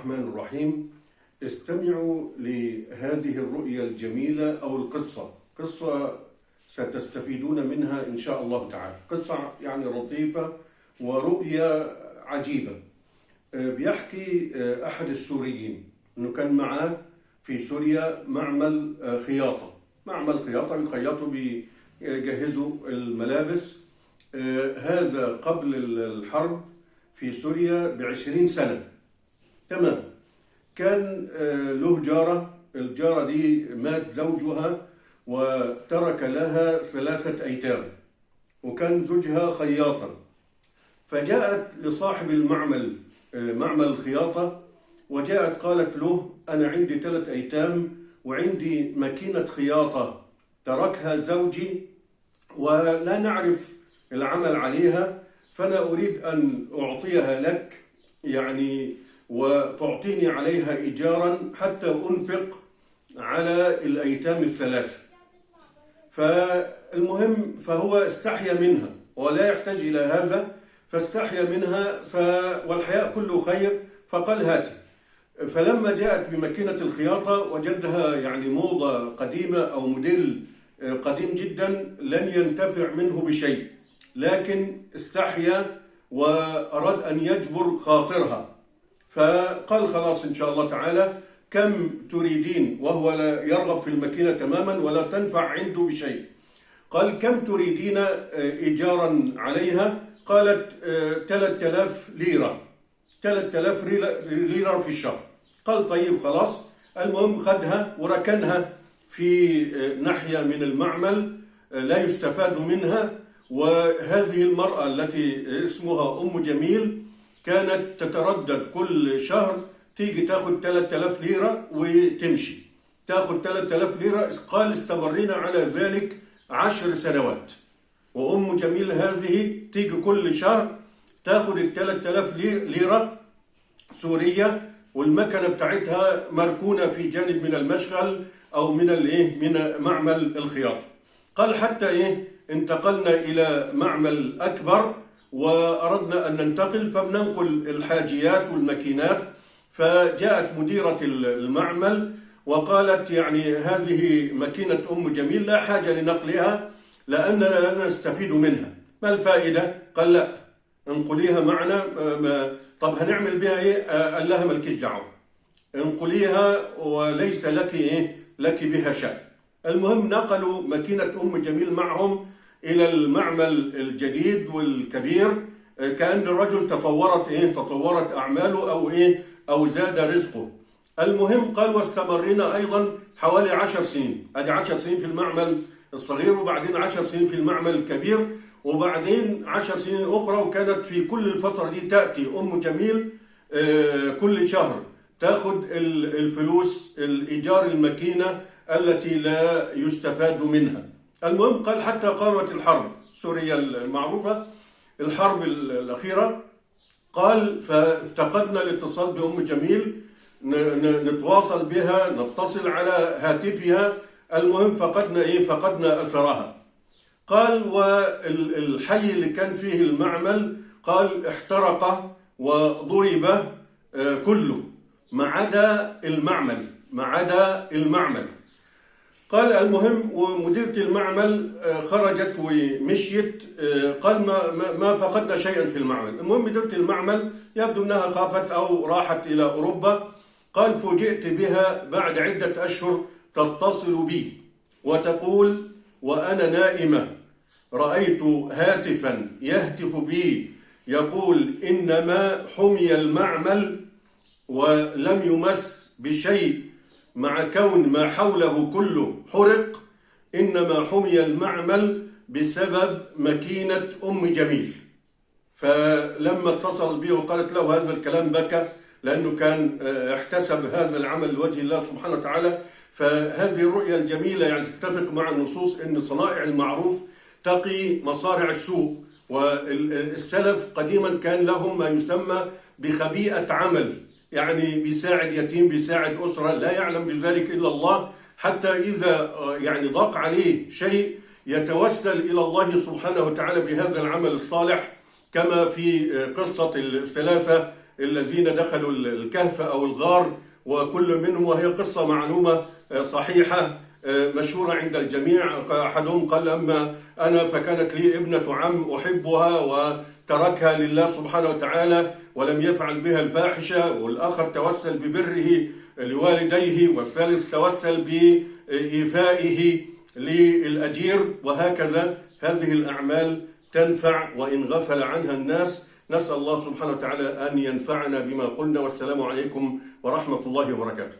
الرحمن الرحيم. استمعوا لهذه الرؤيا الجميلة أو قصة ستستفيدون منها إن شاء الله تعالى. قصة يعني لطيفة ورؤيا عجيبة. بيحكي أحد السوريين أنه كان معاه في سوريا معمل خياطة بيخيطوا بيجهزوا الملابس. هذا قبل الحرب في سوريا ب20 سنة تمام. كان له جارة، الجارة دي مات زوجها وترك لها 3 أيتام، وكان زوجها خياطا. فجاءت لصاحب المعمل، معمل الخياطة، وجاءت قالت له: أنا عندي 3 أيتام وعندي ماكينة خياطة تركها زوجي ولا نعرف العمل عليها، فأنا أريد أن أعطيها لك يعني وتعطيني عليها إيجارا حتى أنفق على الأيتام ال3. فالمهم فهو استحيا منها ولا يحتاج إلى هذا، فاستحيا منها والحياء كله خير، فقال: هاتي. فلما جاءت بماكينة الخياطة وجدها يعني موضة قديمة أو موديل قديم جدا لن ينتفع منه بشيء، لكن استحيا وأراد أن يجبر خاطرها، فقال: خلاص إن شاء الله تعالى، كم تريدين؟ وهو لا يرغب في الماكينة تماما ولا تنفع عنده بشيء. قال: كم تريدين إيجارا عليها؟ قالت: 3000 ليرة، 3000 ليرة في الشهر. قال: طيب خلاص. المهم خدها وركنها في ناحية من المعمل لا يستفاد منها. وهذه المرأة التي اسمها أم جميل كانت تتردد كل شهر تيجي تاخد 3000 ليرة وتمشي، تاخد 3000 ليرة. قال: استمرينا على ذلك 10 سنوات، وأم جميل هذه تيجي كل شهر تاخد 3000 ليرة سورية، والمكنة بتاعتها مركونة في جانب من المشغل أو من معمل الخياطة. قال: حتى انتقلنا إلى معمل أكبر وأردنا أن ننتقل، فبننقل الحاجيات والماكينات. فجاءت مديرة المعمل وقالت: يعني هذه ماكينة أم جميل لا حاجة لنقلها لأننا لا نستفيد منها، ما الفائدة؟ قال: لا، انقليها معنا. طب هنعمل بها ايه؟ قال لها: مالكيش دعوة، انقليها وليس لك بها شأن. المهم نقلوا ماكينة أم جميل معهم إلى المعمل الجديد والكبير، كأن الرجل تطورت أعماله أو زاد رزقه. المهم قال: واستمرنا أيضا حوالي 10 سنين، أدي 10 سنين في المعمل الصغير، وبعدين 10 سنين في المعمل الكبير، وبعدين 10 سنين أخرى. وكانت في كل الفترة دي تأتي أم جميل كل شهر تأخذ الفلوس الإيجار الماكينة التي لا يستفاد منها. المهم قال: حتى قامت الحرب سوريا المعروفة، الحرب الأخيرة. قال: فافتقدنا الاتصال بأم جميل، نتواصل بها، نتصل على هاتفها. المهم فقدنا أثرها. قال: والحي اللي كان فيه المعمل قال احترق وضرب كله ما عدا المعمل. قال: المهم ومديرة المعمل خرجت ومشيت. قال: ما فقدنا شيئا في المعمل. المهم مديرة المعمل يبدو أنها خافت أو راحت إلى أوروبا. قال: فوجئت بها بعد عدة أشهر تتصل بي وتقول وأنا نائمة: رأيت هاتفا يهتف بي يقول إنما حمي المعمل ولم يمس بشيء، مع كون ما حوله كله حرق، إنما حمي المعمل بسبب ماكينة أم جميل. فلما اتصل به وقالت له هذا الكلام بكى، لأنه كان احتسب هذا العمل لوجه الله سبحانه وتعالى. فهذه الرؤيا الجميلة يعني تتفق مع النصوص أن صنائع المعروف تقي مصارع السوء. والسلف قديما كان لهم ما يسمى بخبيئة عمل، يعني بيساعد يتيم، بيساعد أسرة لا يعلم بذلك إلا الله، حتى إذا يعني ضاق عليه شيء يتوسل إلى الله سبحانه وتعالى بهذا العمل الصالح، كما في قصة ال3 الذين دخلوا الكهف أو الغار، وكل منهم، وهي قصة معلومة صحيحة مشهورة عند الجميع. أحدهم قال: أما أنا فكانت لي ابنة عم أحبها وتركها لله سبحانه وتعالى ولم يفعل بها الفاحشة، والآخر توسل ببره لوالديه، والثالث توسل بإيفائه للأجير، وهكذا هذه الأعمال تنفع وإن غفل عنها الناس. نسأل الله سبحانه وتعالى أن ينفعنا بما قلنا، والسلام عليكم ورحمة الله وبركاته.